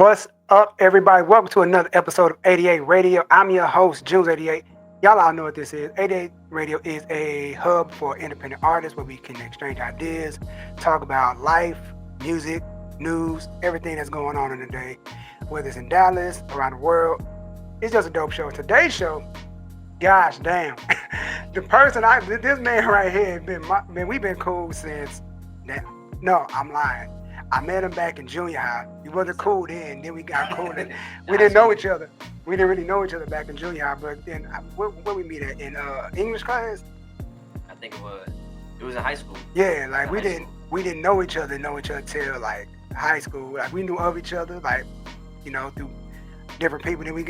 What's up, everybody? Welcome to another episode of 88 Radio. I'm your host, JunesEightyEIght. Y'all all know what this is. 88 Radio is a hub for independent artists where we can exchange ideas, talk about life, music, news, everything that's going on in the day, whether it's in Dallas, around the world. It's just a dope show. Today's show, gosh damn, this man right here, we've been cool since, no, I'm lying. I met him back in junior high. He wasn't cool then we got cool. We didn't know each other. We didn't really know each other back in junior high, but then where we meet at? In English class? I think it was. It was in high school. Yeah, like we didn't know each other till like high school. Like we knew of each other, like, through different people. Then we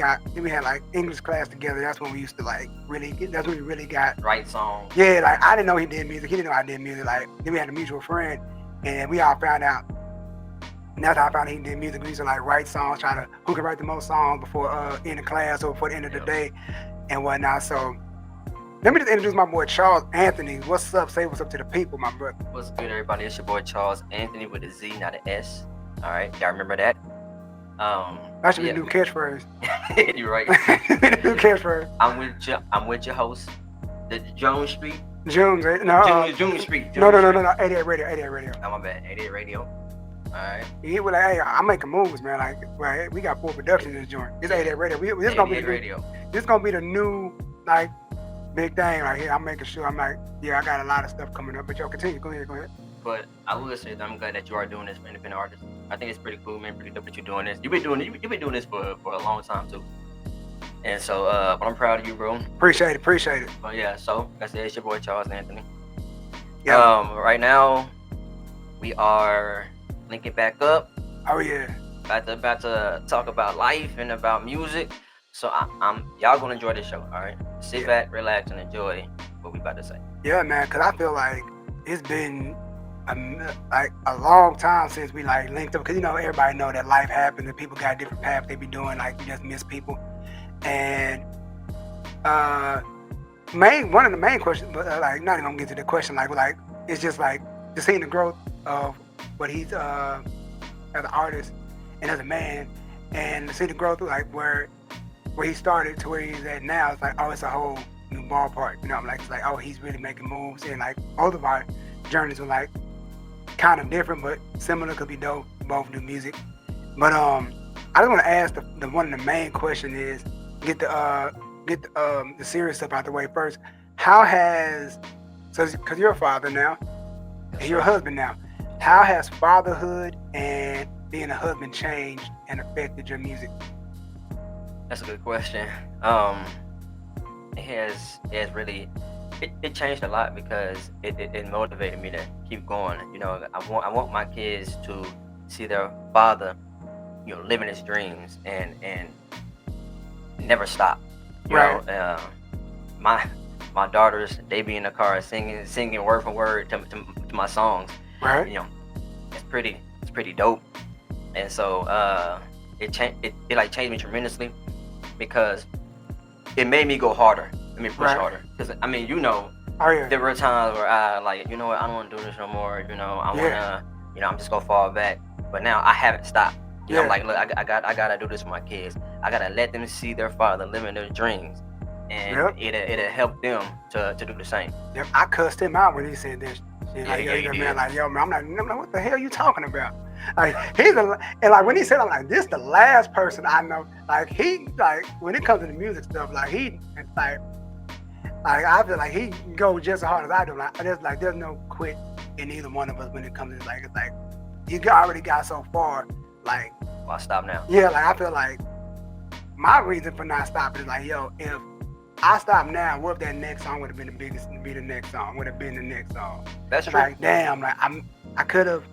had like English class together. That's when we used to that's when we really got right songs. Yeah, like I didn't know he did music. He didn't know I did music. Like then we had a mutual friend and we all found out. And that's how I found he did music. We used to like write songs, trying to who could write the most songs before end of class or before the end of the day and whatnot. So let me just introduce my boy Charles Anthony. What's up? Say what's up to the people, my brother. What's good, everybody? It's your boy Charles Anthony with a Z, not an S. All right, y'all remember that? That should be a new catchphrase. You're right. New catchphrase. I'm with your host, the Jones Street. Jones Street. 88 Radio. 88 Radio. Oh, my bad. 88 Radio. Alright. He was like, hey, I'm making moves, man. Like, well, we got full production in this joint. It's 88 Radio. This gonna be the new, like, big thing right here. I'm making sure. I'm like, I got a lot of stuff coming up. But y'all continue. Go ahead. But I will say that I'm glad that you are doing this for independent artists. I think it's pretty cool, man. Pretty dope that you're doing this. You've been doing this for a long time too. And so, but I'm proud of you, bro. Appreciate it. But yeah, so like I said, it's your boy Charles Anthony. Yeah. Right now, we are linking back up. Oh yeah. About to talk about life and about music. So y'all gonna enjoy this show, all right? Sit back, relax, and enjoy what we about to say. Yeah, man. Cause I feel like it's been a long time since we like linked up. Cause everybody know that life happens and people got different paths they be doing. Like you just miss people. And one of the main questions, but like not even gonna get to the question. Like it's just like just seeing the growth of what he's as an artist and as a man, and to see the growth like where he started to where he's at now. It's like, oh, it's a whole new ballpark. I'm like, it's like, oh, he's really making moves, and like both of our journeys were like kind of different but similar. Could be dope. Both do music, but I just want to ask the one of the main question is get the serious stuff out the way first. How has because you're a father now and you're a husband now. How has fatherhood and being a husband changed and affected your music? That's a good question. It has really it changed a lot because it motivated me to keep going. I want my kids to see their father, living his dreams and never stop. My daughters, they be in the car singing word for word to my songs. Right. It's pretty dope. And so it changed me tremendously because it made me go harder. I mean, push harder. Because there were times where I I don't want to do this no more. I'm just gonna fall back. But now I haven't stopped. I'm like, look, I gotta do this for my kids. I gotta let them see their father living their dreams, and it'll help them to do the same. Yep. I cussed him out when he said this. Man, like, yo, man, I'm like, what the hell are you talking about? Like, and like when he said, I'm like, this the last person I know. Like he, like when it comes to the music stuff, like he, like I feel like he goes just as hard as I do. Like there's no quit in either one of us when it comes to it's like you already got so far. Like, why stop now? Yeah, like I feel like my reason for not stopping is like, yo, if I stop now, what if that next song would have been the biggest? Be the next song would have been the next song. That's true. Like, damn, like I could have.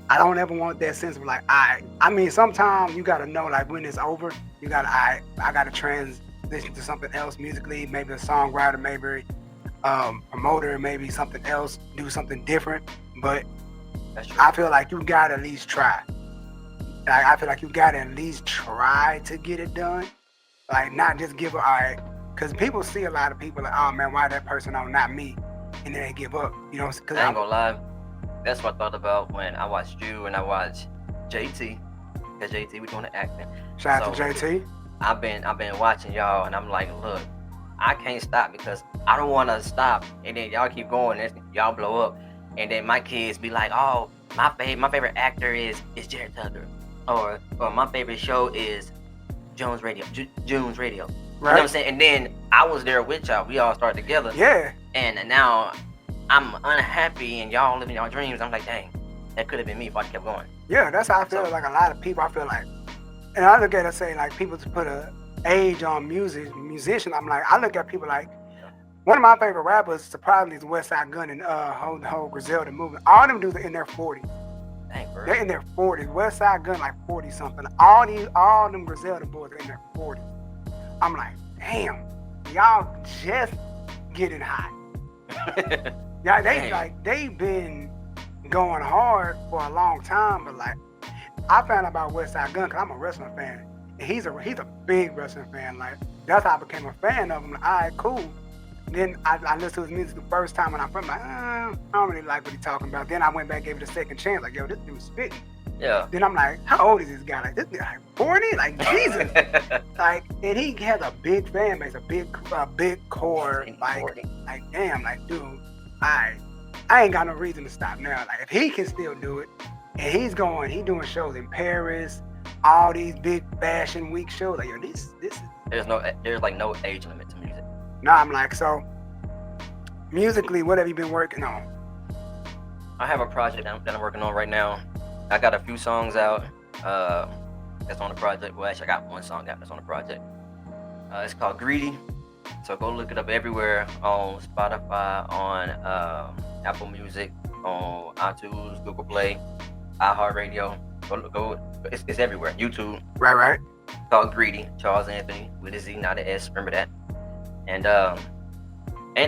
I don't ever want that sense of like, I mean, sometimes you gotta know like when it's over, you gotta I gotta transition to something else musically, maybe a songwriter, maybe promoter, maybe something else, do something different. But that's true. I feel like you gotta at least try. Like I feel like you gotta at least try to get it done. Like not just give up. Because people see a lot of people like, oh man, why that person on, not me, and then they give up. Cause I ain't gonna lie. That's what I thought about when I watched you and I watched JT. Cause JT was doing the acting. Shout out to JT. I've been watching y'all, and I'm like, look, I can't stop because I don't want to stop, and then y'all keep going, and y'all blow up, and then my kids be like, oh, my favorite actor is Jared Tucker, or my favorite show is Junes Radio. Right. You know what I'm saying? And then I was there with y'all. We all started together. Yeah. And now I'm unhappy, and y'all living y'all dreams. I'm like, dang, that could have been me if I kept going. Yeah, that's how I feel. Like a lot of people, I feel like, and I look at it saying like people to put a age on musician. I'm like, I look at people like one of my favorite rappers, surprisingly, is West Side Gun and the whole Griselda movement. All them dudes are in their 40s. Dang, bro. They're in their 40s. West Side Gun like 40 something. All them Griselda boys are in their 40s. I'm like, damn, y'all just getting hot. Yeah, they've been going hard for a long time, but like I found out about West Side Gun because I'm a wrestling fan, and he's a big wrestling fan. Like that's how I became a fan of him. Like, all right, cool. Then I listened to his music the first time when I first like, I don't really like what he's talking about. Then I went back, gave it a second chance. Like, yo, this dude's spitting. Yeah. Then I'm like, how old is this guy? Like, this dude like 40? Like, Jesus. Like, and he has a big fan base, a big core. Like, damn, like, dude, I ain't got no reason to stop now. Like, if he can still do it, and he doing shows in Paris, all these big fashion week shows. Like, yo, this is. There's like no age limit to music. No, I'm like, so musically, what have you been working on? I have a project that I'm working on right now. I got a few songs out that's on the project. Well, actually, I got one song out that's on the project. It's called Greedy. So go look it up everywhere on Spotify, on Apple Music, on iTunes, Google Play, iHeartRadio. Go. It's everywhere. YouTube. Right. It's called Greedy. Charlez Anthony with a Z, not an S. Remember that. And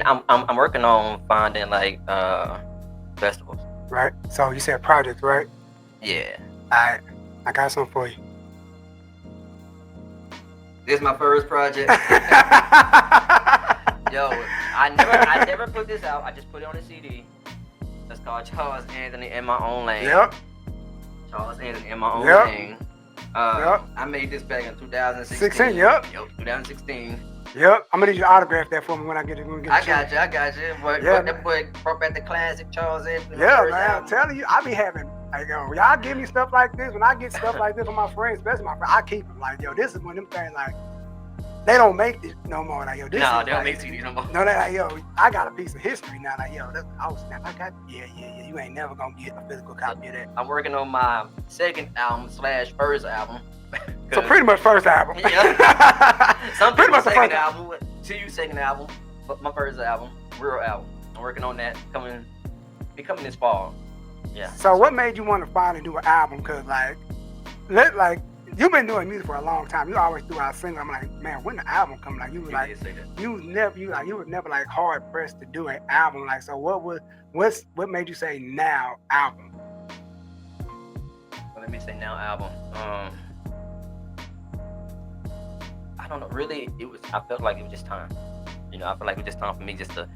I'm working on finding like festivals. Right. So you said projects, right? Yeah. I got something for you. This is my first project. Yo, I never put this out. I just put it on a CD. It's called Charlez Anthony in My Own Lane. Yep. Charlez Anthony in My Own Lane. I made this back in 2016. Yep. 2016. Yep. I'm gonna need you to autograph that for me when I get it. I got you. But that boy brought back the classic Charlez Anthony. Yeah, man. I'm telling you, I be having like, yo, y'all give me stuff like this. When I get stuff like this from my friends, especially my friends, I keep them. Like, yo, this is one of them things like they don't make this no more. Like, yo, this no, is they like, don't make CDs no more. No, they like, yo, I got a piece of history now. Like, yo, I got, yeah. You ain't never gonna get a physical copy of that. I'm working on my second album / first album. So pretty much first album. Yeah. Some pretty much the second first album. To you, second album. But my first album, real album. I'm working on that. Coming this fall. Yeah. So what made you want to finally do an album? Cause like you've been doing music for a long time. You always do out singles. I'm like, man, when the album come? Like you was like, you were never like hard pressed to do an album. Like, so what made you say now album? Well, let me say now album. I don't know. Really, I felt like it was just time. I felt like it was just time for me just to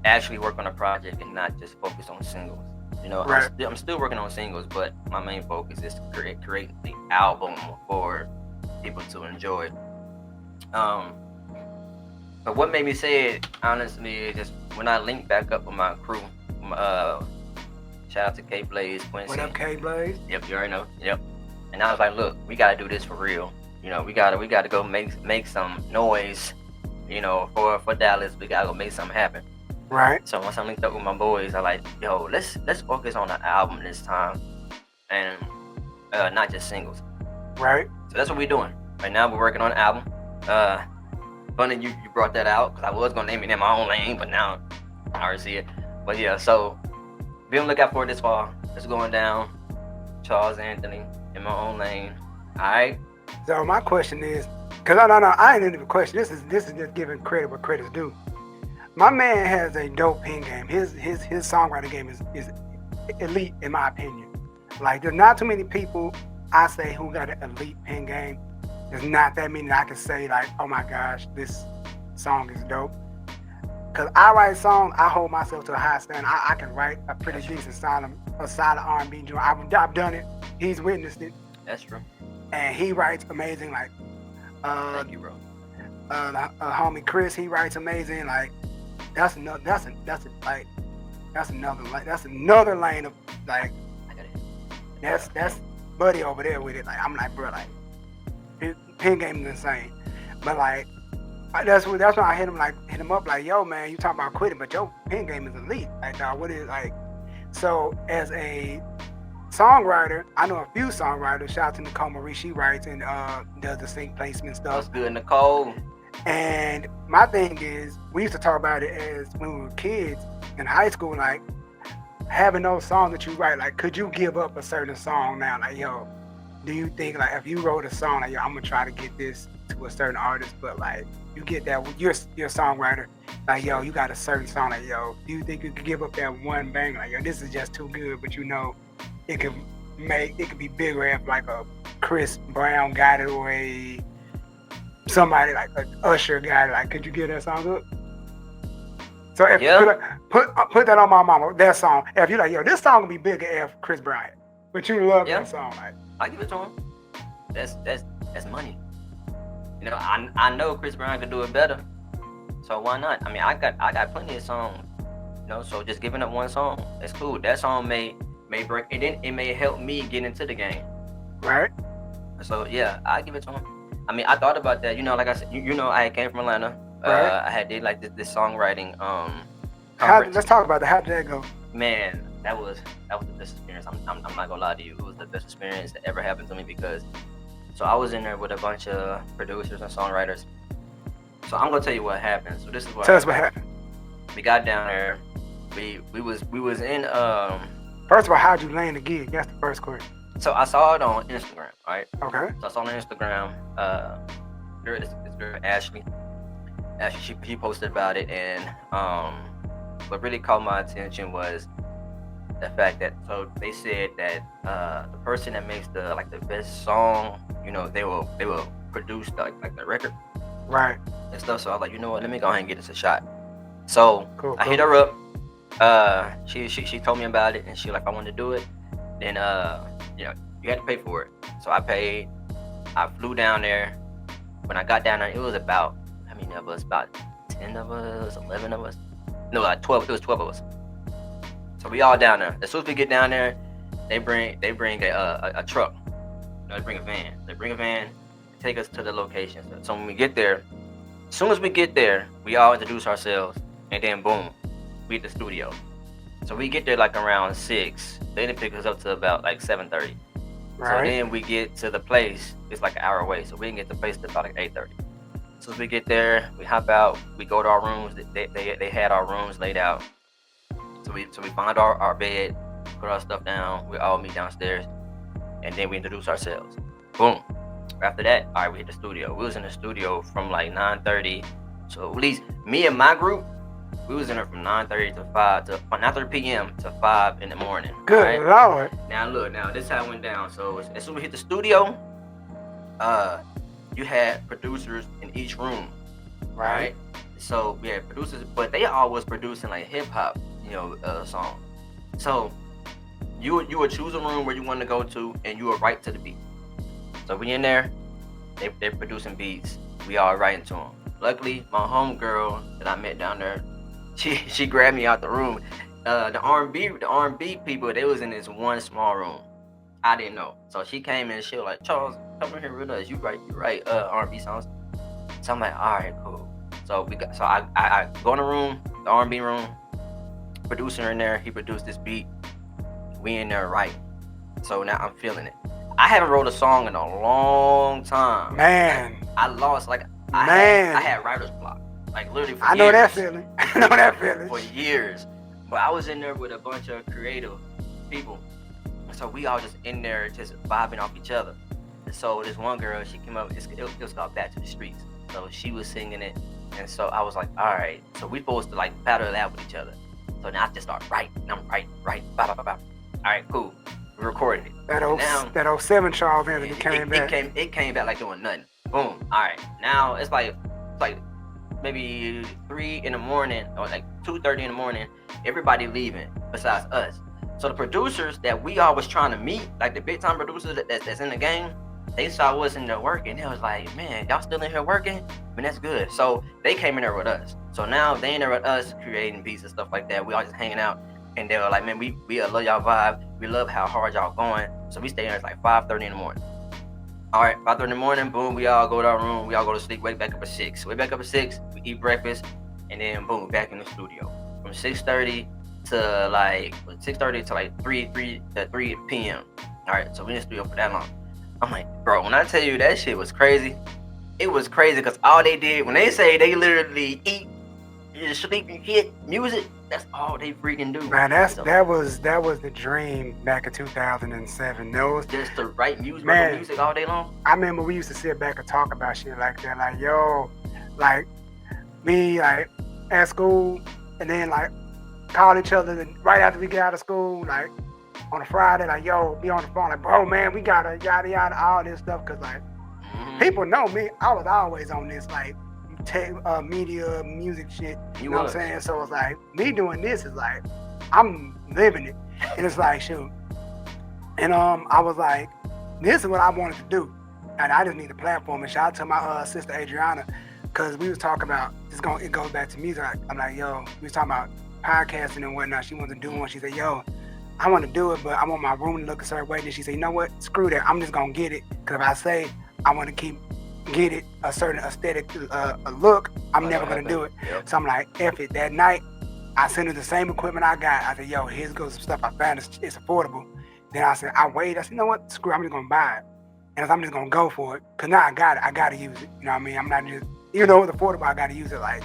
actually work on a project and not just focus on singles. Right. I'm still working on singles, but my main focus is to create the album for people to enjoy. But what made me say it, honestly, is just when I linked back up with my crew. Shout out to K Blaze, Quincy. What up, K Blaze? Yep, you already know. Yep. And I was like, look, we gotta do this for real. We gotta go make some noise. For Dallas, we gotta go make something happen. Right. So once I linked up with my boys, I like, yo, let's focus on the album this time, and not just singles. Right. So that's what we're doing right now. We're working on an album. Funny you brought that out because I was gonna name it In My Own Lane, but now I already see it. But yeah, so be on the lookout for it this fall. It's going down. Charlez Anthony in My Own Lane. All right. So my question is, cause I ain't into the question. This is just giving credit where credit's due. My man has a dope pen game. His songwriting game is elite in my opinion. Like there's not too many people I say who got an elite pen game. There's not that many I can say like, oh my gosh, this song is dope. Cause I write songs, I hold myself to a high standard. I can write a pretty decent solid R&B joint. I've done it. He's witnessed it. That's true. and he writes amazing. Like, Thank you, bro. homie Chris, he writes amazing. Like, that's another lane of like, I got it. that's Buddy over there with it. Like, I'm like, bro, like, pen game is insane. But like, that's when I hit him up like, yo, man, you talking about quitting, but your pen game is elite. Like, dog, what is like? So as a songwriter, I know a few songwriters. Shout out to Nicole Marie, she writes and does the sync placement stuff. What's good, Nicole? And my thing is, we used to talk about it as when we were kids in high school, like having those songs that you write. Like, could you give up a certain song now? Like, yo, do you think like if you wrote a song, like, yo, I'm gonna try to get this to a certain artist, but like you get that you're a songwriter, like, yo, you got a certain song, like, yo, do you think you could give up that one bang, like, yo, this is just too good, but you know it could be bigger if like a Chris Brown got it or somebody like a Usher got it? Like, could you get that song up? So if put that on my mama, that song. If you're like, yo, this song will be bigger if Chris Brown, but you love that song, like, I give it to him. That's money. You know, I know Chris Brown could do it better, so why not? I mean, I got plenty of songs, you know. So just giving up one song, that's cool. That song may break, and then it may help me get into the game. Right. So yeah, I give it to him. I mean, I thought about that. You know, like I said, you know, I came from Atlanta. Right. I had did like this songwriting Let's talk about that. How did that go? Man, that was the best experience. I'm not gonna lie to you. It was the best experience that ever happened to me because. So I was in there with a bunch of producers and songwriters. So I'm gonna tell you what happened. So this is what. Tell us what happened. We got down there. We was in. First of all, how'd you land the gig? That's the first question. So I saw it on Instagram, right? Okay. So I saw it on Instagram. This girl Ashley, she posted about it, and what really caught my attention was the fact that they said that the person that makes the best song, you know, they will produce like the record, right, and stuff. So I was like, you know what, let me go ahead and get this a shot. So cool. I hit her up. She told me about it, and she like, I want to do it. Then you know, you had to pay for it. So I paid. I flew down there. When I got down there, it was about, I mean, it was about 10 of us, 11 of us. No, like 12. It was 12 of us. So we all down there. As soon as we get down there, they bring a truck. No, they bring a van. They bring a van, take us to the location. So when we get there, as soon as we get there, we all introduce ourselves, and then boom, we at the studio. So we get there like around 6. They didn't pick us up to about like 7:30. Right. So then we get to the place. It's like an hour away, so we didn't get to the place till about like 8:30. So as we get there, we hop out. We go to our rooms. They had our rooms laid out. So we find our bed, put our stuff down. We all meet downstairs, and then we introduce ourselves. Boom. After that, all right, we hit the studio. We was in the studio from like 9:30. So at least me and my group, we was in there from 9:30 to 9:30 p.m. to 5 in the morning. Good Lord. Now look, this is how it went down. So as soon as we hit the studio, you had producers in each room, right? So we had producers, but they all was producing like hip hop, you know, songs. So you would choose a room where you want to go to, and you would write to the beat. So we in there, they're producing beats. We all writing to them. Luckily, my homegirl that I met down there, she grabbed me out the room. The R&B people, they was in this one small room. I didn't know. So she came in and she was like, Charles, come in here with us. You write R&B songs. So I'm like, all right, cool. So I go in the room, the R&B room, producer in there, he produced this beat. We in there writing. So now I'm feeling it. I haven't wrote a song in a long time. Man. I lost, like, I had writer's block. Like, literally for years. I know that feeling. I know that feeling. For years. But I was in there with a bunch of creative people. So we all just in there just vibing off each other. And so this one girl, she came up, it was called Back to the Streets. So she was singing it. And so I was like, all right. So we supposed to like battle it out with each other. So now I just start writing. I'm writing, blah, blah, blah, blah. All right, cool. We recorded it. That 07 Charlez came back. It came back like doing nothing. Boom. All right. Now it's like maybe 3 in the morning or like 2:30 in the morning. Everybody leaving besides us. So the producers that we all was trying to meet, like the big time producers that's in the game, they saw us in there working. They was like, man, y'all still in here working? I mean, that's good. So they came in there with us. So now they in there with us creating beats and stuff like that. We all just hanging out. And they were like, man, we love y'all vibe. We love how hard y'all going. So we stay there at like 5:30 in the morning. All right, 5:30 in the morning, boom, we all go to our room. We all go to sleep, wake back up at 6. Wake back up at 6, we eat breakfast, and then boom, back in the studio. From 6:30 to like 6:30 to like 3 p.m. All right, so we in the studio for that long. I'm like, bro, when I tell you that shit was crazy, it was crazy because all they did, when they say they literally eat, you sleep, you hit music, that's all they freaking do. Man, that was the dream back in 2007. Those just to write music, man, music all day long. I remember we used to sit back and talk about shit like that, like yo, like me like at school, and then like call each other right after we get out of school, like on a Friday, like yo, be on the phone, like bro, man, we gotta yada yada all this stuff, cause like people know me, I was always on this like tech, media, music shit. You know what I'm saying? So it's like me doing this is like I'm living it, and it's like shoot. And I was like, this is what I wanted to do, and I just need a platform. And shout out to my sister Adriana, cause we was talking about it goes back to music. I'm like, yo, we was talking about podcasting and whatnot. She wanted to do one. She said, yo, I want to do it, but I want my room to look a certain way. And she said, you know what? Screw that. I'm just gonna get it, cause if I say I want to get it a certain aesthetic look, I'm never gonna do it. Yep. So I'm like, F it. That night, I sent her the same equipment I got. I said, yo, here's goes some stuff I found. It's affordable. Then I said, I waited. I said, you know what? Screw it. I'm just gonna buy it. And I'm just gonna go for it. Cause now I got it. I gotta use it. You know what I mean? I'm not just, even though it's affordable, I gotta use it. Like,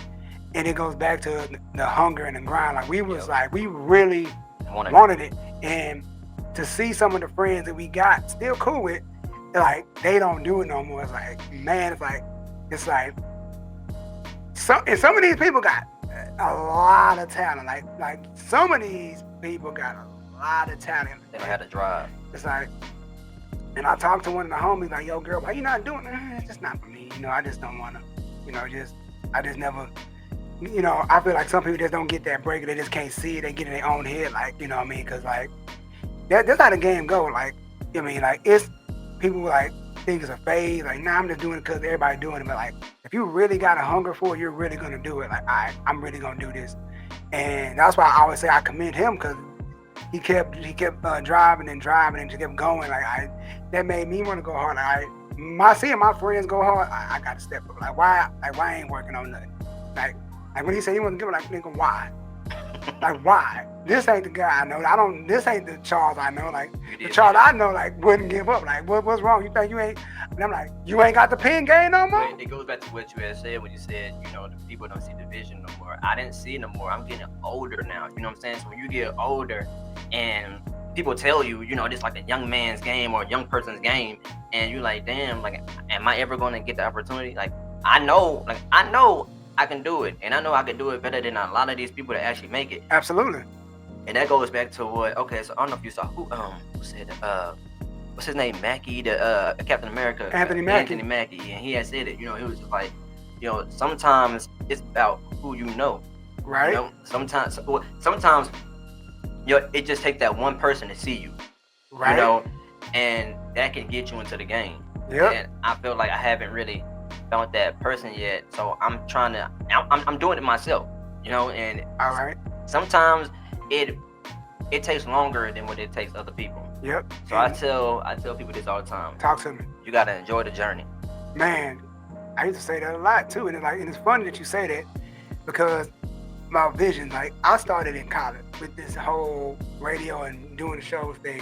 and it goes back to the hunger and the grind. Like we was like, we really wanted it. And to see some of the friends that we got still cool with, like they don't do it no more. It's like, man, it's like some of these people got a lot of talent. Like some of these people got a lot of talent. They don't have to drive. It's like, and I talked to one of the homies like, yo, girl, why you not doing it? It's just not for me. You know, I just don't want to. You know, I just never. You know, I feel like some people just don't get that break. They just can't see it. They get in their own head. Like, you know what I mean? Because like that's how the game go. Like, I mean, like it's. People like think it's a phase, like nah, I'm just doing it because everybody doing it. But like if you really got a hunger for it, you're really gonna do it. Like I'm really gonna do this, and that's why I always say I commend him, because he kept driving and just kept going. Like that made me want to go hard. Like seeing my friends go hard, I gotta step up. Like why I ain't working on nothing. Like when he said he wasn't giving, like nigga, why? Like why? This ain't the guy I know. This ain't the Charles I know. Like the Charles I know, like wouldn't give up. Like what's wrong? You think you ain't? And I'm like, you ain't got the pen game no more. It goes back to what you had said when you said, you know, the people don't see the vision no more. I didn't see it no more. I'm getting older now. You know what I'm saying? So when you get older, and people tell you, you know, this like a young man's game or a young person's game, and you're like, damn, like, am I ever gonna get the opportunity? Like I know I can do it, and I know I can do it better than a lot of these people that actually make it. Absolutely. And that goes back to what? Okay, so I don't know if you saw who said what's his name, Mackie, the Captain America, Anthony Mackie, and he had said it. You know, he was just like, you know, sometimes it's about who you know. Right. You know, sometimes, you know, it just takes that one person to see you. Right. You know, and that can get you into the game. Yeah. And I feel like I haven't really found that person yet, so I'm trying to. I'm doing it myself. You know, and all right. Sometimes it takes longer than what it takes other people. Yep. So I tell people this all the time. Talk to me. You gotta enjoy the journey. Man, I used to say that a lot too, and it's funny that you say that, because my vision, like I started in college with this whole radio and doing the shows thing,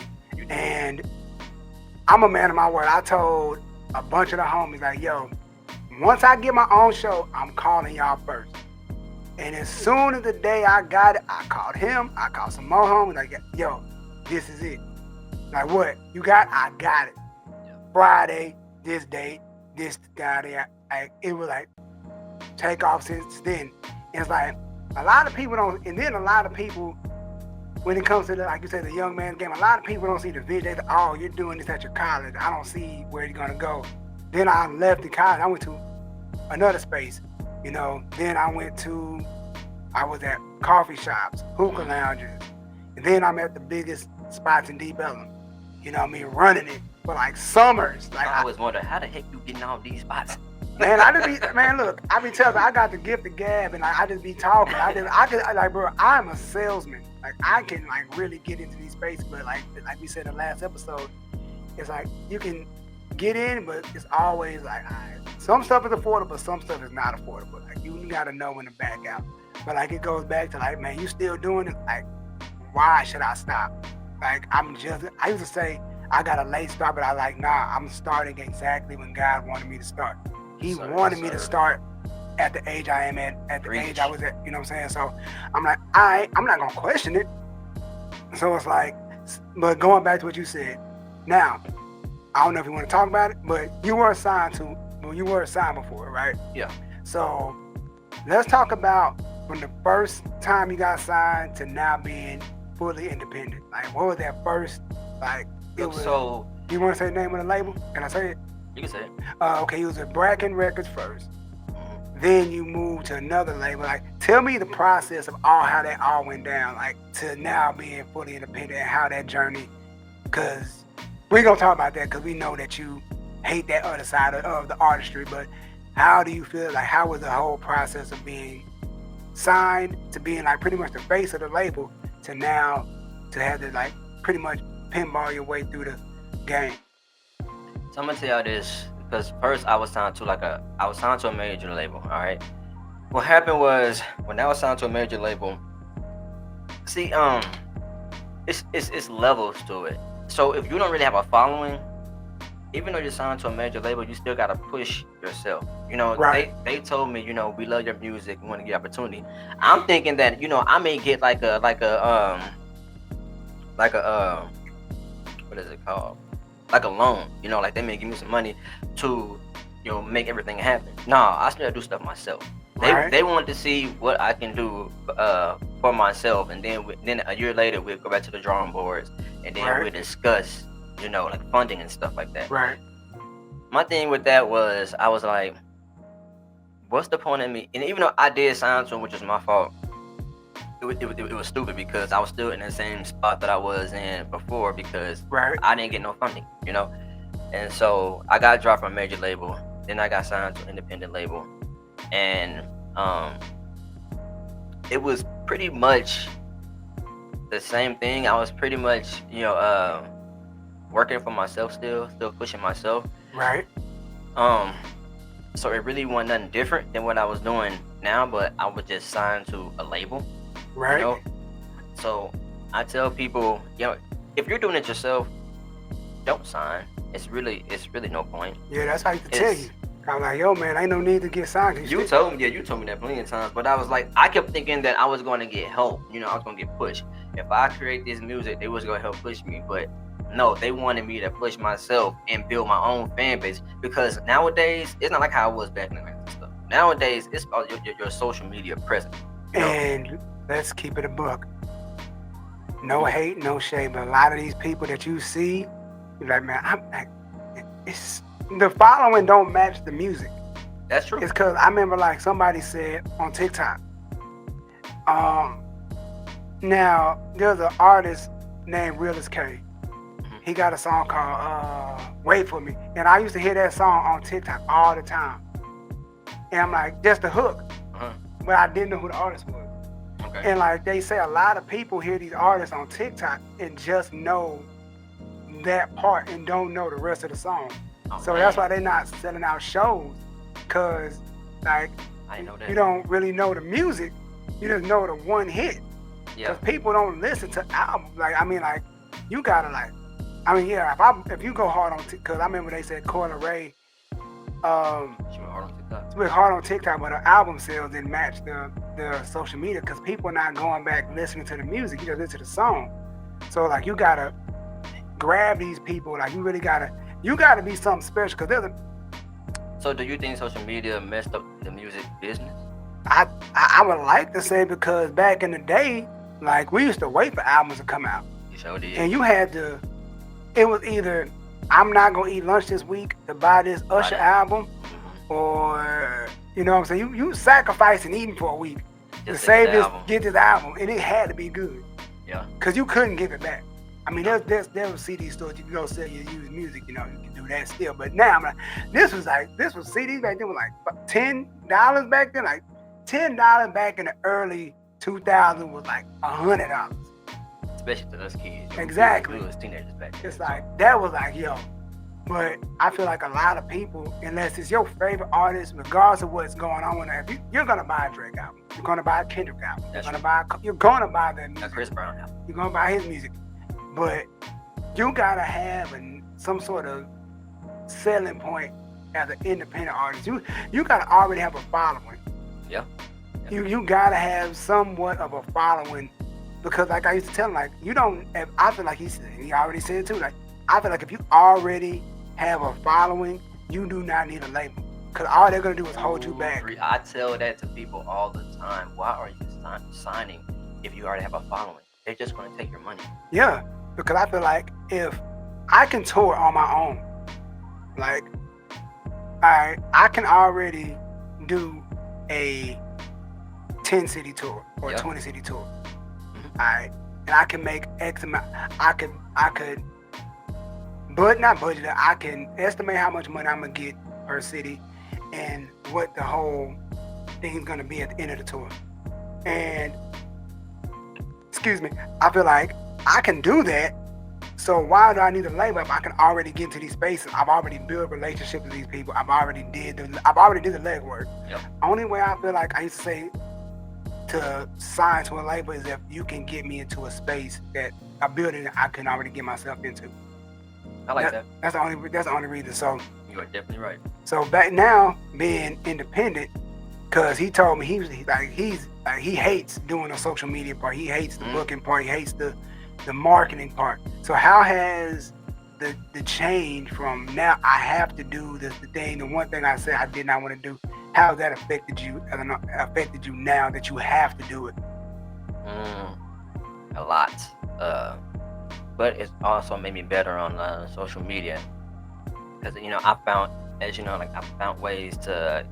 and I'm a man of my word. I told a bunch of the homies like, yo, once I get my own show, I'm calling y'all first. And as soon as the day I got it, I called him, I called some more homies, like, yo, this is it. Like, what? You got? I got it. Yeah. Friday, this date, this guy, it was like, take off since then. And it's like, a lot of people don't, and then a lot of people, when it comes to, like you said, the young man's game, a lot of people don't see the vision. They say, oh, you're doing this at your college. I don't see where you're going to go. Then I left the college. I went to another space. You know, then I was at coffee shops, hookah lounges, and then I'm at the biggest spots in Deep Ellum. You know what I mean, running it. for like summers. Like I always wonder how the heck you getting all these spots. Man, look, I be telling you, I got the gift of gab, and I just be talking. Bro, I'm a salesman. Like, I can like really get into these spaces, but like we said in the last episode, it's like you can get in, but it's always like, all right, some stuff is affordable, some stuff is not affordable. Like you gotta know when to back out. But like it goes back to like, man, you still doing it? Like, why should I stop? Like I used to say I got a late start, but I like, nah, I'm starting exactly when God wanted me to start. He wanted me to start at the age I am at the age I was at, you know what I'm saying? So I'm like, I'm not gonna question it. So it's like, but going back to what you said, now, I don't know if you want to talk about it, but you were assigned before, right? Yeah. So let's talk about from the first time you got signed to now being fully independent. Like, what was that first, like, so, do you want to say the name of the label? Can I say it? You can say it. Okay, you was at Bracken Records first. Then you moved to another label. Like, tell me the process of how that all went down, like, to now being fully independent and how that journey, because we're going to talk about that because we know that you hate that other side of the artistry, but how do you feel, like, how was the whole process of being signed to being, like, pretty much the face of the label to now to have to, like, pretty much pinball your way through the game? So I'm gonna tell y'all this because first I was signed to a major label. All right. What happened was when I was signed to a major label. See, it's levels to it. So if you don't really have a following, even though you're signed to a major label, you still gotta push yourself. You know, right. They told me, you know, we love your music, we want to get opportunity. I'm thinking that, you know, I may get like a what is it called? Like a loan, you know, like they may give me some money to, you know, make everything happen. Nah, I still do stuff myself. They wanted to see what I can do for myself, and then a year later we'll go back to the drawing boards, and then we'll discuss, you know, like funding and stuff like that. Right. My thing with that was I was like, what's the point of me? And even though I did sign to them, which was my fault, it was stupid because I was still in the same spot that I was in before because I didn't get no funding, you know? And so I got dropped from a major label, then I got signed to an independent label. And it was pretty much the same thing. I was pretty much, you know, working for myself still pushing myself. Right. So it really wasn't nothing different than what I was doing now, but I was just signed to a label. Right. You know? So I tell people, you know, if you're doing it yourself, don't sign. It's really no point. Yeah, that's how I used to tell you. I'm like, yo, man, ain't no need to get signed. You told me that plenty of times, but I was like, I kept thinking that I was going to get help. You know, I was going to get pushed. If I create this music, they was going to help push me, but no, they wanted me to push myself and build my own fan base because nowadays it's not like how it was back in the 90s and stuff. Nowadays it's about your social media presence. And let's keep it a buck. No hate, no shade, but a lot of these people that you see, you're like, man, it's the following don't match the music. That's true. It's because I remember like somebody said on TikTok. Now there's an artist named Realist K. He got a song called Wait For Me. And I used to hear that song on TikTok all the time. And I'm like, just the hook. But I didn't know who the artist was. Okay. And like they say, a lot of people hear these artists on TikTok and just know that part and don't know the rest of the song. So that's why they're not selling out shows. Cause like, I know that. You don't really know the music. You just know the one hit. Yeah. Cause people don't listen to albums. Like, I mean, like, you gotta like, I mean, yeah, if you go hard on because I remember they said Coyle Ray she went hard on TikTok. She went hard on TikTok, but her album sales didn't match the social media because people are not going back listening to the music. You just listen to the song. So like you gotta grab these people. Like you gotta be something special because there's a. So do you think social media messed up the music business? I would like to say because back in the day, like we used to wait for albums to come out. You sure did. And you had to. It was either I'm not gonna eat lunch this week to buy this Usher album, or you know what I'm saying. You sacrificing eating for a week to save this, get this album, and it had to be good. Yeah. Cause you couldn't give it back. I mean, there was CD stores you can go sell your used music. You know, you can do that still. But now I'm like, this was CDs back then was like $10 back then. Like $10 back in the early 2000s was like $100. Especially to us kids. Exactly. We was teenagers back then. It's like that was like yo. But I feel like a lot of people, unless it's your favorite artist, regardless of what's going on with that, you're gonna buy a Drake album. You're gonna buy a Kendrick album. You're gonna buy that music. A Chris Brown album. You're gonna buy his music. But you gotta have some sort of selling point as an independent artist. You gotta already have a following. Yeah. You gotta have somewhat of a following, because like I used to tell him, like I feel like he already said it too. Like I feel like if you already have a following, you do not need a label, because all they're gonna do is hold you back. I tell that to people all the time. Why are you signing if you already have a following? They're just gonna take your money. Yeah, because I feel like if I can tour on my own, like I can already do a 10-city tour or a 20-city tour. Mm-hmm. Alright, and I can make X amount. I could, but not budget. I can estimate how much money I'm gonna get per city, and what the whole thing's gonna be at the end of the tour. And excuse me, I feel like I can do that. So why do I need a label if I can already get into these spaces? I've already built relationships with these people. I've already did the legwork. Yep. Only way I feel like I used to say to sign to a label is if you can get me into a space that a building that I can already get myself into. I like that. That's the only reason. So you are definitely right. So back now being independent, because he told me he hates doing the social media part. He hates the booking part. He hates the marketing part. So how has the change from now I have to do the thing, the one thing I said I did not want to do, how has that affected you now that you have to do it? A lot. But it's also made me better on social media, because I found ways to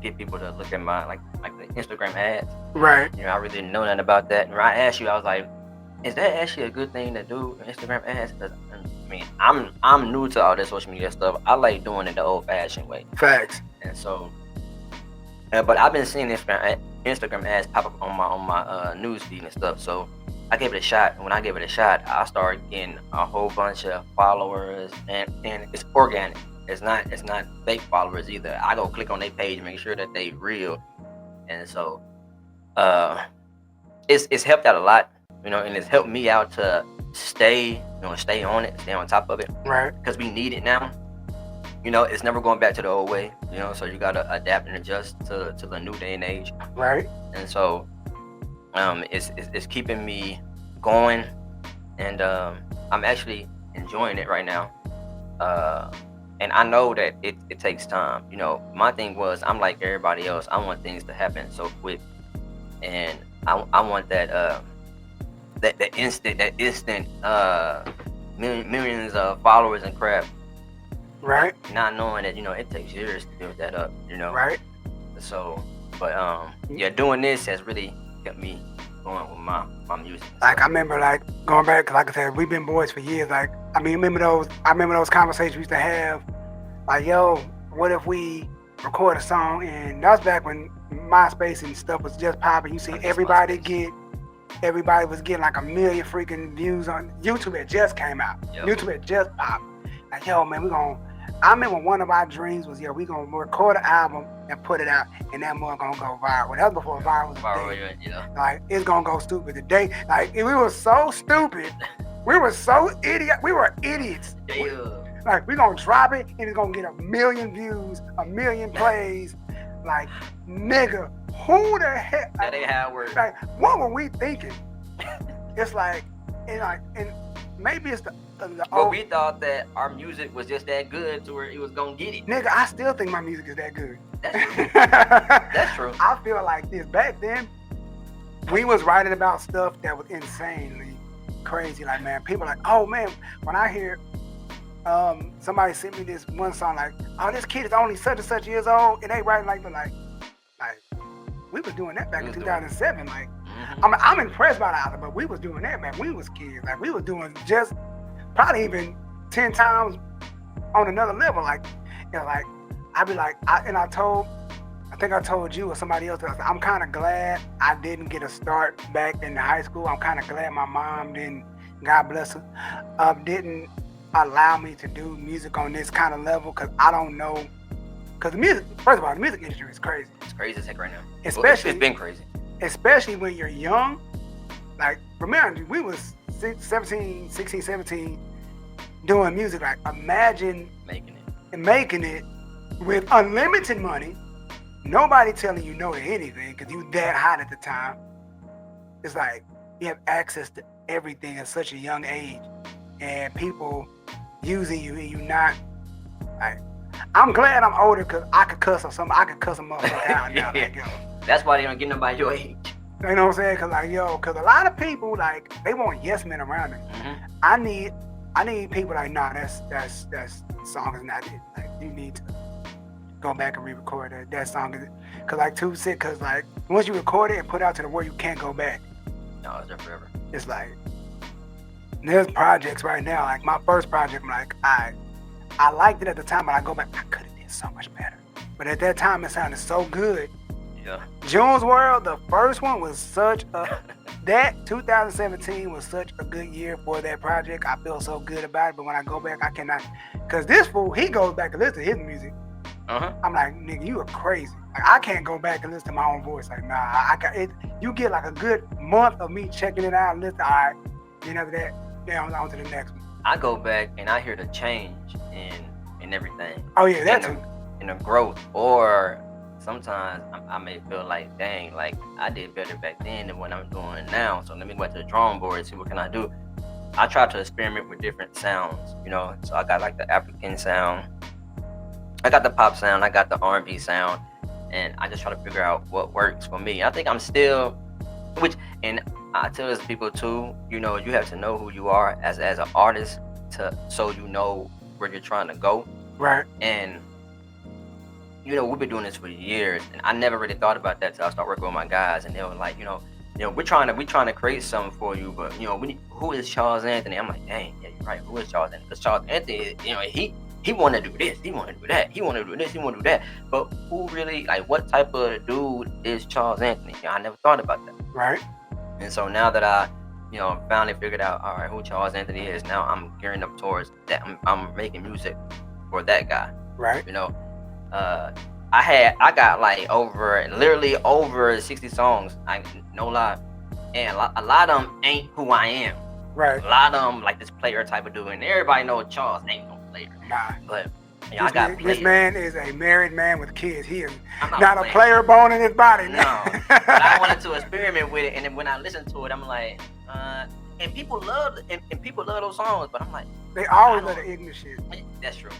get people to look at my like the Instagram ads. Right. I really didn't know nothing about that. And when I asked you, I was like, is that actually a good thing to do, Instagram ads? Because I'm new to all this social media stuff. I like doing it the old-fashioned way. Facts. And so, but I've been seeing Instagram ads pop up on my news feed and stuff. So I gave it a shot. And when I gave it a shot, I started getting a whole bunch of followers, and it's organic. It's not fake followers either. I go click on their page and make sure that they real. And so, it's helped out a lot. And it's helped me out to stay on it, stay on top of it. Right. Because we need it now. It's never going back to the old way. So you gotta adapt and adjust to the new day and age. Right. And so, it's keeping me going, and I'm actually enjoying it right now. And I know that it takes time. My thing was, I'm like everybody else. I want things to happen so quick, and I want that instant millions of followers and crap. Right. Not knowing that it takes years to build that up. Right. So, but doing this has really kept me going with my music. Like I remember, like going back, like I said, we've been boys for years. Like I remember those conversations we used to have. Like, yo, what if we record a song? And that was back when MySpace and stuff was just popping. You see everybody was getting like 1 million freaking views on YouTube. It just came out. Yep. YouTube had just popped. Like, yo, man, I remember one of our dreams was, we gonna record an album and put it out, and that mug gonna go viral. That was before viral was a thing. Like, it's gonna go stupid today. Like, we were so stupid. We were so idiot. We were idiots. Like, we gonna drop it, and it's gonna get 1 million views, 1 million plays. Like, nigga, who the heck? That ain't how it works. Like, what were we thinking? It's like, and maybe it's we thought that our music was just that good to where it was gonna get it. Nigga, I still think my music is that good. That's true. That's true. I feel like this. Back then, we was writing about stuff that was insanely crazy. Like, man, people are like, oh man, when I hear somebody sent me this one song, like, oh, this kid is only such and such years old, and they writing like we was doing that back in 2007. Like, I'm impressed by the album, but we was doing that, man. We was kids. Like, we was doing just probably even 10 times on another level. Like, you know, like, I'd be like, I think I told you or somebody else, I'm kind of glad I didn't get a start back in high school. I'm kind of glad my mom didn't, God bless her, didn't allow me to do music on this kind of level, because I don't know. Because the music, first of all, the music industry is crazy. It's crazy as heck right now. Especially, it's been crazy. Especially when you're young. Like, remember, we was 16, 17, doing music. Like, imagine making it with unlimited money. Nobody telling you no to anything because you that hot at the time. It's like you have access to everything at such a young age, and people using you, and you not. Like, I'm glad I'm older because I could cuss or something. I could cuss a motherfucker out now. Yeah. Like, yo. That's why they don't get nobody your age. You know what I'm saying? Because a lot of people, like, they want yes men around them. I need people like, nah, that's song is not it. Like, you need to go back and re-record that song. Because like Tube said, because like once you record it and put it out to the world, you can't go back. No, it's there forever. It's like, there's projects right now. Like my first project, I'm like, I liked it at the time, but I go back, I could have did so much better. But at that time, it sounded so good. Yeah. June's World, the first one was such a, that 2017 was such a good year for that project. I feel so good about it, but when I go back, I cannot, because this fool, he goes back to listen to his music. I'm like, nigga, you are crazy. Like, I can't go back and listen to my own voice. Like, nah, I got it. You get like a good month of me checking it out and listen. All right, then after that, then on to the next one. I go back and I hear the change in everything. Oh yeah, that too. In the growth, or sometimes I may feel like, dang, like I did better back then than what I'm doing now. So let me go to the drawing board and see what can I do. I try to experiment with different sounds, you know. So I got like the African sound, I got the pop sound, I got the R&B sound, and I just try to figure out what works for me. I think I'm still, and I tell this people too, you know, you have to know who you are as an artist so you know where you're trying to go. Right. And you know, we've been doing this for years, and I never really thought about that till I started working with my guys, and they were like, you know, we're trying to create something for you, but you know, who is Charles Anthony? I'm like, dang, yeah, you're right. Who is Charles Anthony? Because Charles Anthony, you know, he want to do this, he want to do that, he want to do this, he want to do that. But who really, like, what type of dude is Charles Anthony? You know, I never thought about that. Right. And so now that I, you know, finally figured out, all right, who Charles Anthony is, now I'm gearing up towards that. I'm making music for that guy. Right. You know, I got like literally over 60 songs. I no lie, and a lot of them ain't who I am. Right. A lot of them like this player type of dude, and everybody knows Charles ain't no player. Nah. But yeah, I got players. This man is a married man with kids. He is not a player bone in his body. No. But I wanted to experiment with it, and then when I listened to it, I'm like, and people love those songs, but I'm like, they always love the ignorant shit. That's true.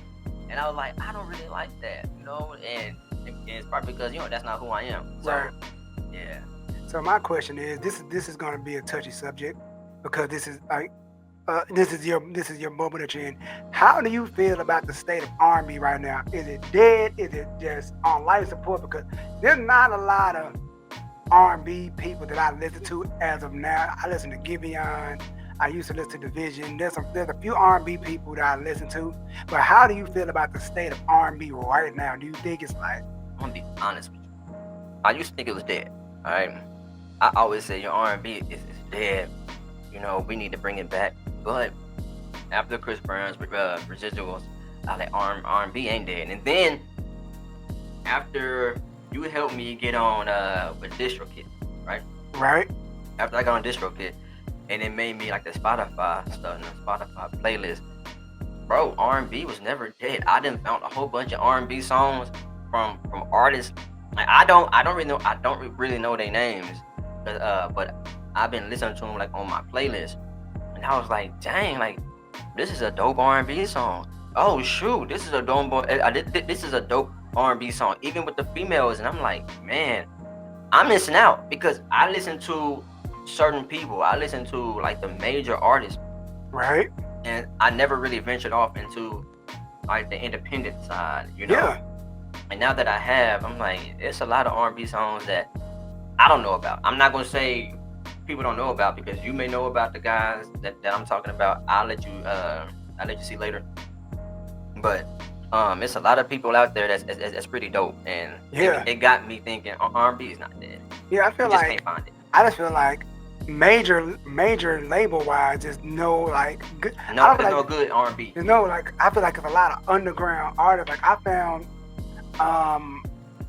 And I was like, I don't really like that, you know, and it's probably because, you know, that's not who I am. So, right. Yeah. So my question is, this is going to be a touchy subject, because this is like, this is your moment that you're in. How do you feel about the state of R&B right now? Is it dead? Is it just on life support? Because there's not a lot of R&B people that I listen to as of now. I listen to Giveon. I used to listen to Division. There's a few R&B people that I listen to. But how do you feel about the state of R&B right now? Do you think it's like... I'm gonna be honest with you. I used to think it was dead. All right. I always say your R&B is dead. You know, we need to bring it back. But after Chris Brown's residuals, I like R&B ain't dead. And then after you helped me get on with DistroKid, right? Right. After I got on DistroKid, and it made me like the Spotify stuff and the Spotify playlist. Bro, R&B was never dead. I done found a whole bunch of R&B songs from artists. Like I don't really know their names, but I've been listening to them like on my playlist, and I was like, dang, like this is a dope R&B song. Oh shoot, this is a dope R&B song, even with the females. And I'm like, man, I'm missing out because I listen to certain people. I listen to like the major artists, right? And I never really ventured off into like the independent side, you know. Yeah. And now that I have, I'm like, it's a lot of R&B songs that I don't know about. I'm not gonna say people don't know about, because you may know about the guys that I'm talking about. I'll let you see later. But it's a lot of people out there that's pretty dope, and it got me thinking R&B is not dead. Yeah, I feel you just can't find it. I just feel like major label wise, there's no like good. No, there's no good R&B. There's no like. I feel like there's a lot of underground artists. Like I found,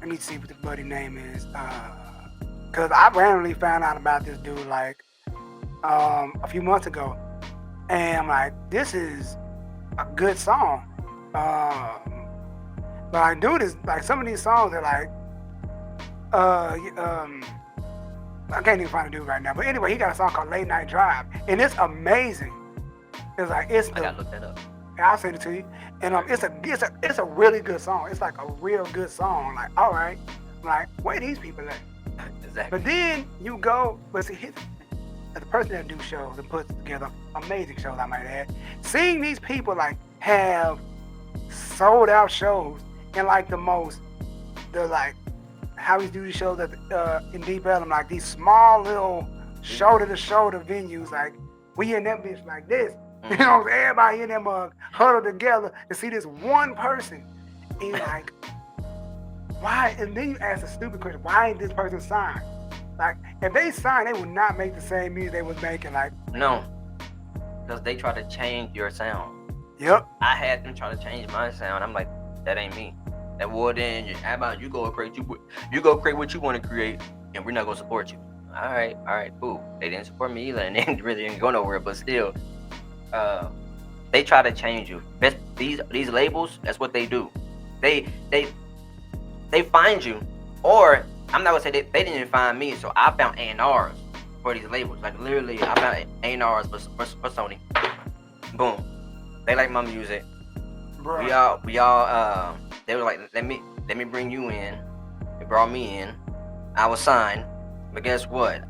let me see what the bloody name is. Cause I randomly found out about this dude like a few months ago, and I'm like, this is a good song. But like, dude is like, some of these songs are like, I can't even find a dude right now. But anyway, he got a song called Late Night Drive, and it's amazing. It's like I gotta look that up. I'll send it to you. And it's a really good song. It's like a real good song. Like, all right, I'm like, where these people at? Exactly. But then you go, but see, as a person that do shows and puts together amazing shows, I might add, seeing these people like have sold out shows and like they're like how we do these shows in Deep Ellum, like these small little shoulder to shoulder venues, like we in that bitch like this. You know, everybody in them huddled together to see this one person. And you're like, why? And then you ask a stupid question, why ain't this person signed? Like, if they signed, they would not make the same music they was making. Like, no, because they try to change your sound. Yep. I had them try to change my sound. I'm like, that ain't me. That well, then how about you go create what you want to create, and we're not gonna support you. All right, cool. They didn't support me either, and they really didn't go nowhere. But still, they try to change you. These labels, that's what they do. They find you, or I'm not gonna say they didn't find me. So I found A&Rs for these labels. Like literally, I found A&Rs for Sony. Boom. They like my music. Bro. We all they were like, let me bring you in. They brought me in. I was signed, but guess what?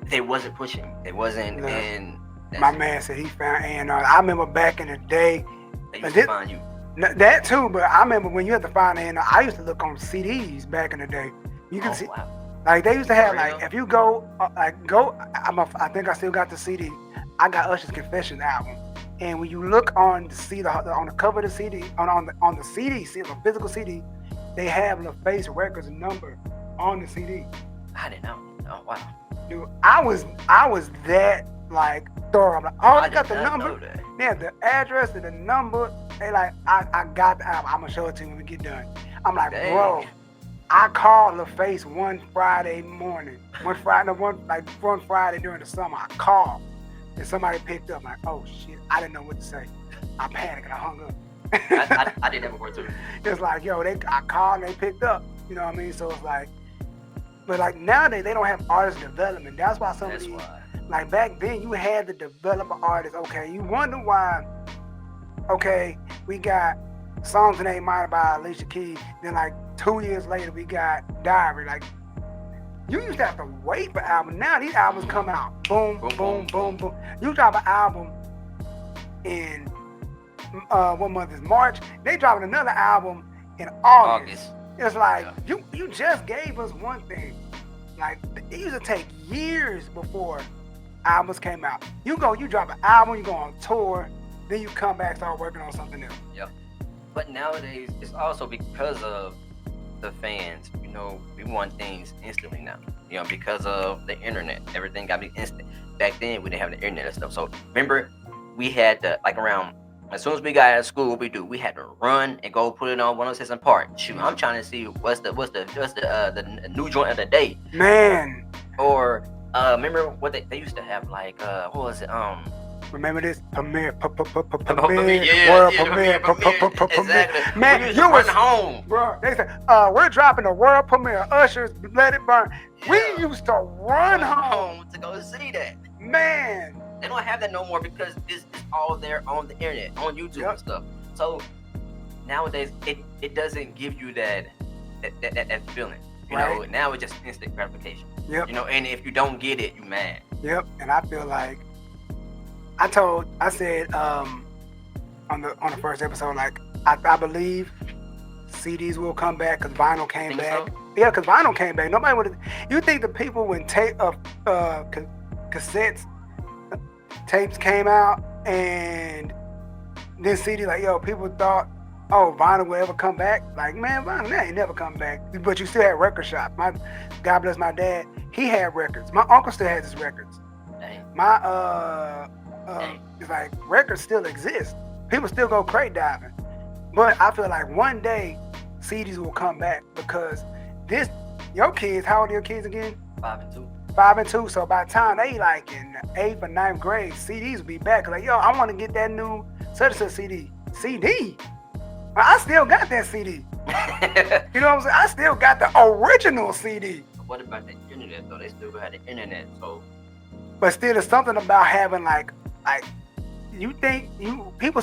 They wasn't pushing. They wasn't. No. And my man said he found A&R. I remember back in the day. They used to find you. That too, but I remember when you had to find A&R. I used to look on CDs back in the day. You can see, wow. Like they used to have like if you go I think I still got the CD. I got Usher's Confessions album. And when you look on the CD, on the cover of the CD, on the CD, the physical CD, they have LaFace Records number on the CD. I didn't know. Oh wow. Dude, I was that like thorough. I'm like, oh, I got the number. Yeah, the address and the number. They like, I got the album. I'm gonna show it to you when we get done. I'm like, dang. Bro, I called LaFace one Friday morning. One Friday during the summer, I called. And somebody picked up, like, oh shit, I didn't know what to say. I panicked and I hung up. I did that before too. It's like, yo, I called and they picked up. You know what I mean? So it's like, but like nowadays they don't have artist development. That's why some of these, like back then you had to develop an artist. Okay, you wonder why. Okay, we got Songs in A Minor by Alicia Keys. Then like 2 years later we got Diary. Like, you used to have to wait for albums. Now these albums come out. Boom, boom, boom, boom. You drop an album in, what month is March? They dropping another album in August. It's like, you just gave us one thing. Like, it used to take years before albums came out. You drop an album, you go on tour, then you come back, start working on something else. Yep. But nowadays, it's also because of the fans. You know, we want things instantly now. You know, because of the internet, everything got to be instant. Back then, we didn't have the internet and stuff. So remember, we had to around as soon as we got out of school, we had to run and go put it on 106 and Park. Shoot, I'm trying to see what's the new joint of the day, man. Or remember what they used to have, like what was it? Remember this? Premiere, world premiere. Exactly. Man, you was home, bro. They said, we're dropping the world premiere. Usher's Let It Burn. Yeah. We used to run home to go see that. Man. They don't have that no more because it's all there on the internet, on YouTube and stuff. So nowadays, it doesn't give you that feeling. You know, now it's just instant gratification. Yep. You know, and if you don't get it, you mad. Yep. And I feel like I said on the first episode, like I believe CDs will come back because vinyl came back. So? Yeah, because vinyl came back. Nobody would. You think the people would take cassettes, tapes came out, and this CD, like, yo, people thought, oh, vinyl will ever come back. Like, man, vinyl, that ain't never come back. But you still had record shop. God bless my dad, he had records. My uncle still has his records. Dang. My it's like records still exist. People still go crate diving. But I feel like one day CDs will come back because your kids, how old are your kids again? 5 and 2. 5 and 2. So by the time they like in the 8th or 9th grade, CDs will be back. Like, yo, I want to get that new such and such CD. CD? I still got that CD. You know what I'm saying? I still got the original CD. What about the internet though? They still got the internet, so. But still, there's something about having like you think people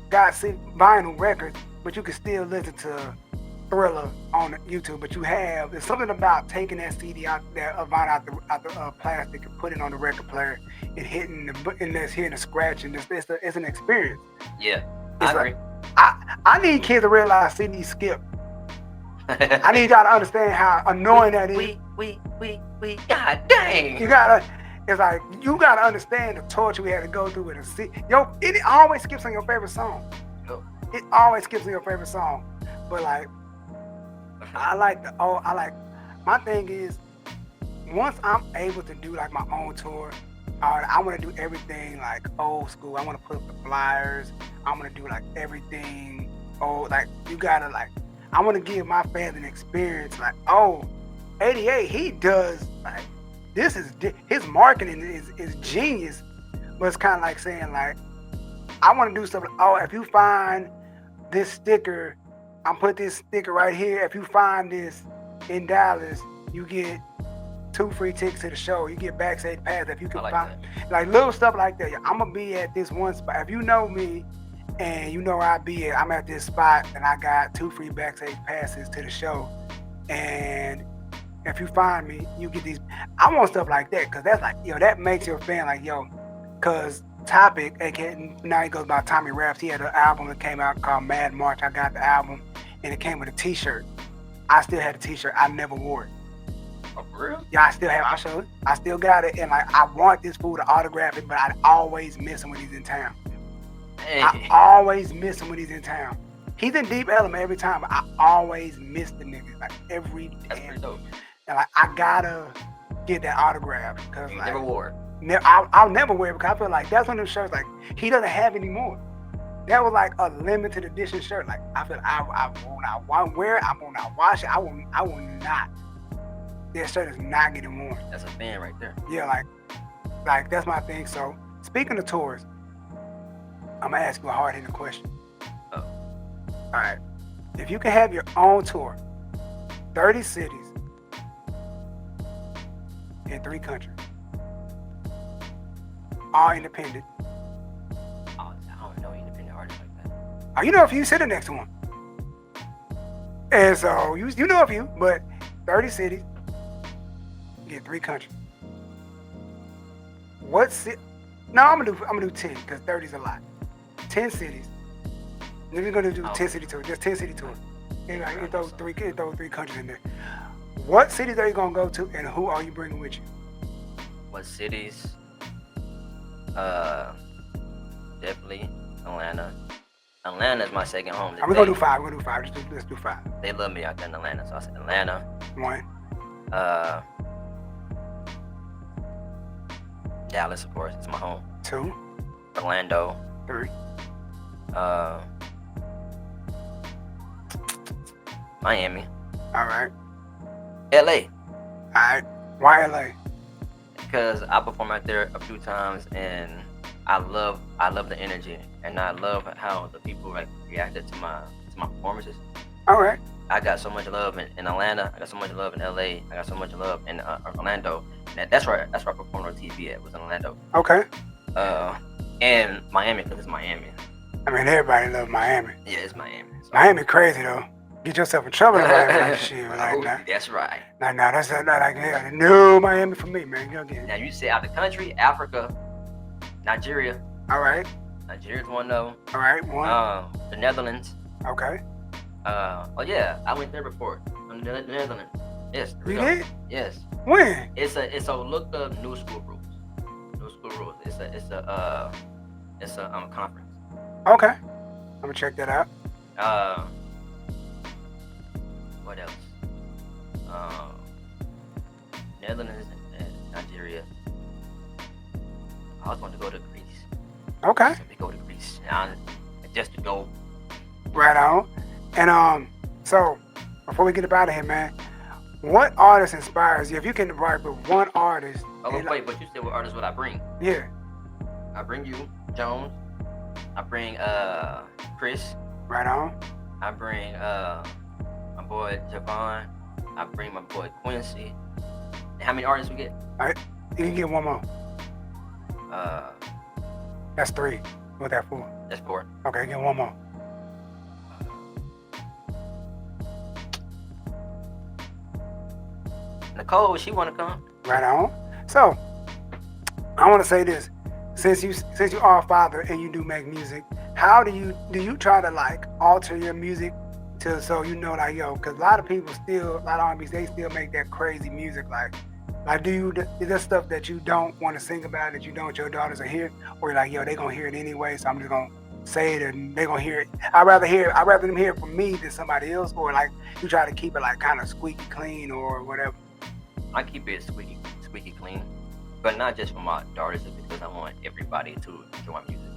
got vinyl records, but you can still listen to Thriller on YouTube. But there's something about taking that CD out there, vinyl out the plastic and putting it on the record player and hearing the scratch, and it's an experience. Yeah, I agree. I need kids to realize CD skip. I need y'all to understand how annoying that is. We god dang. It's like you gotta understand the torture we had to go through with a CD. It always skips on your favorite song. Oh. It always skips on your favorite song. But like, my thing is, once I'm able to do like my own tour, I want to do everything like old school. I want to put up the flyers. I want to do like everything old. Like you gotta like, I want to give my fans an experience. Like, oh, 88, he does like this is his marketing is genius. But it's kind of like saying like, I want to do something. Oh, if you find this sticker, I'm put this sticker right here. If you find this in Dallas, you get 2 free tickets to the show. You get backstage pass if you can find like little stuff like that. I'm gonna be at this one spot. If you know me and you know where I be at, I'm at this spot and I got 2 free backstage passes to the show. And if you find me, you get these. I want stuff like that because that's like, that makes your fan like, because Topic, aka now he goes by Tommy Raps. He had an album that came out called Mad March. I got the album and it came with a T-shirt. I still had a T-shirt. I never wore it. Oh, for real? Yeah, I still have it. I'll show it. I still got it. And like, I want this fool to autograph it, but I always miss him when he's in town. Hey. I always miss him when he's in town. He's in Deep Element every time, but I always miss the nigga. Like every That's pretty dope. And like, I gotta get that autograph because like, never wore it. I'll never wear it because I feel like that's one of them shirts like he doesn't have anymore. That was like a limited edition shirt. Like I feel I will not wear it. I will not wash it. I will not. That shirt is not getting worn. That's a fan right there. Yeah, like that's my thing. So speaking of tours, I'm gonna ask you a hard hitting question. Oh. All right. If you can have your own tour, 30 cities in 3 countries, all independent. Oh, I don't know independent artists like that. Oh, you know a few, sit next to one. And so you know a few, but 30 cities, you get 3 countries. What city? No, I'm gonna do 10 because 30 is a lot. 10 cities. Then we're gonna do 10 city tours, just 10 city tours. And like, throw 3 countries in there. What cities are you gonna go to, and who are you bringing with you? What cities? Definitely Atlanta. Atlanta is my second home. We're gonna do 5. Let's do 5. They love me out there in Atlanta, so I said Atlanta. 1. Dallas, of course, it's my home. 2. Orlando. 3. Miami. All right. LA. All right. Why LA? Because I performed out there a few times and I love the energy and I love how the people like reacted to my performances. All right. I got so much love in Atlanta. I got so much love in LA. I got so much love in Orlando. And that's where I performed on TV at, was in Orlando. Okay. And Miami, because it's Miami. I mean, everybody loves Miami. Yeah, it's Miami. So. Miami crazy though. Get yourself in trouble in Miami. Like shit. Like, nah. That's right. Nah, that's not like yeah. No Miami for me, man. Go get it. Now you say out the country, Africa, Nigeria. All right. Nigeria's one of them. All right. 1. The Netherlands. Okay. Oh yeah, I went there before. In the Netherlands. Yes. You did? Yes. When? It's a look up new school groups. it's a conference. Okay, I'm gonna check that out. What else? Netherlands and Nigeria. I was going to go to Greece. Okay, So we go to Greece. Now, just to go. right on. And so before we get up out of here, man, what artist inspires you? If you can write with one artist. Oh, wait, but you said what artist would I bring? Yeah. I bring you, Jones. I bring Chris. Right on. I bring my boy Javon. I bring my boy Quincy. And how many artists we get? All right, you can get one more. That's 3. What's that 4? That's 4. Okay, get one more. Nicole, she wanna come? Right on. So I want to say this: since you are a father and you do make music, how do you try to like alter your music to so you know like yo? Because a lot of people still, a lot of R&Bs, they still make that crazy music. Like is there stuff that you don't want to sing about that you don't want your daughters to hear, or you're like yo, they gonna hear it anyway, so I'm just gonna say it and they gonna hear it. I'd rather them hear it from me than somebody else, or like you try to keep it like kind of squeaky clean or whatever. I keep it squeaky clean, but not just for my daughters, it's because I want everybody to enjoy music.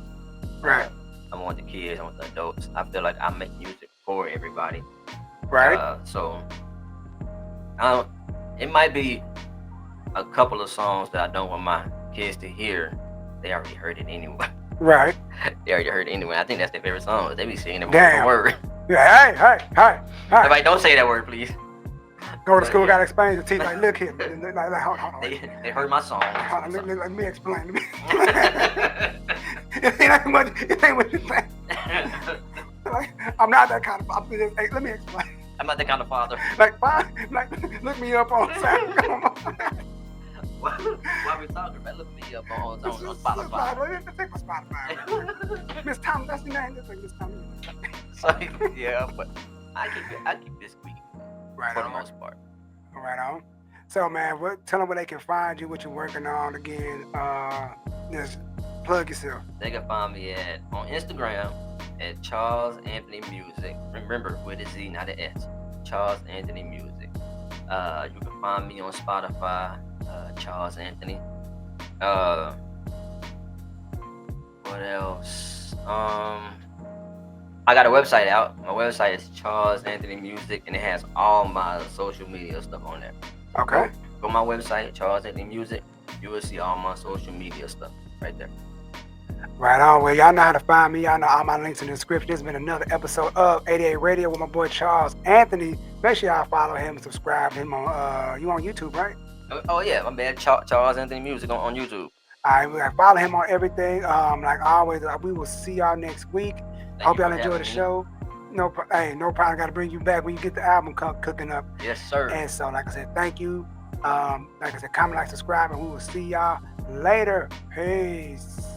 Right. I want the kids, I want the adults. I feel like I make music for everybody. Right. It might be a couple of songs that I don't want my kids to hear. They already heard it anyway. Right. They already heard it anyway. I think that's their favorite song. They be singing it Damn. word. Yeah. Hey. Everybody, don't say that word, please. Go to school, gotta explain to the teacher. Like, look here, like, hold on. They heard my song. Hold on, let me explain to me. It ain't what you think. Like, I'm not that kind of father. Hey, let me explain. I'm not that kind of father. Like, fine. Like, look me up on Saturday. Come on. Why we talking about? Look me up on Spotify. Take my Spotify. Miss Thomas, that's the name. That's like Miss Thomas. So, yeah, but I keep this week. Right for on. the most part. Right on. So, man, tell them where they can find you, what you're working on again. Just plug yourself. They can find me on Instagram at CharlezAnthonyMusic. Remember, with a Z, not an S. CharlezAnthonyMusic. You can find me on Spotify, Charlez Anthony. What else? I got a website out. My website is CharlezAnthonyMusic, and it has all my social media stuff on there. Okay. Go to my website, CharlezAnthonyMusic. You will see all my social media stuff right there. Right on. Well, y'all know how to find me. Y'all know all my links in the description. This has been another episode of 88 Radio with my boy Charlez Anthony. Make sure y'all follow him and subscribe to him on you on YouTube, right? Oh yeah, my bad. CharlezAnthonyMusic on YouTube. All right, we gotta follow him on everything. Like always, we will see y'all next week. Hope y'all enjoy the show. No problem. Got to bring you back when you get the album cooking up. Yes, sir. And so, like I said, thank you. Like I said, comment, like, subscribe, and we will see y'all later. Peace.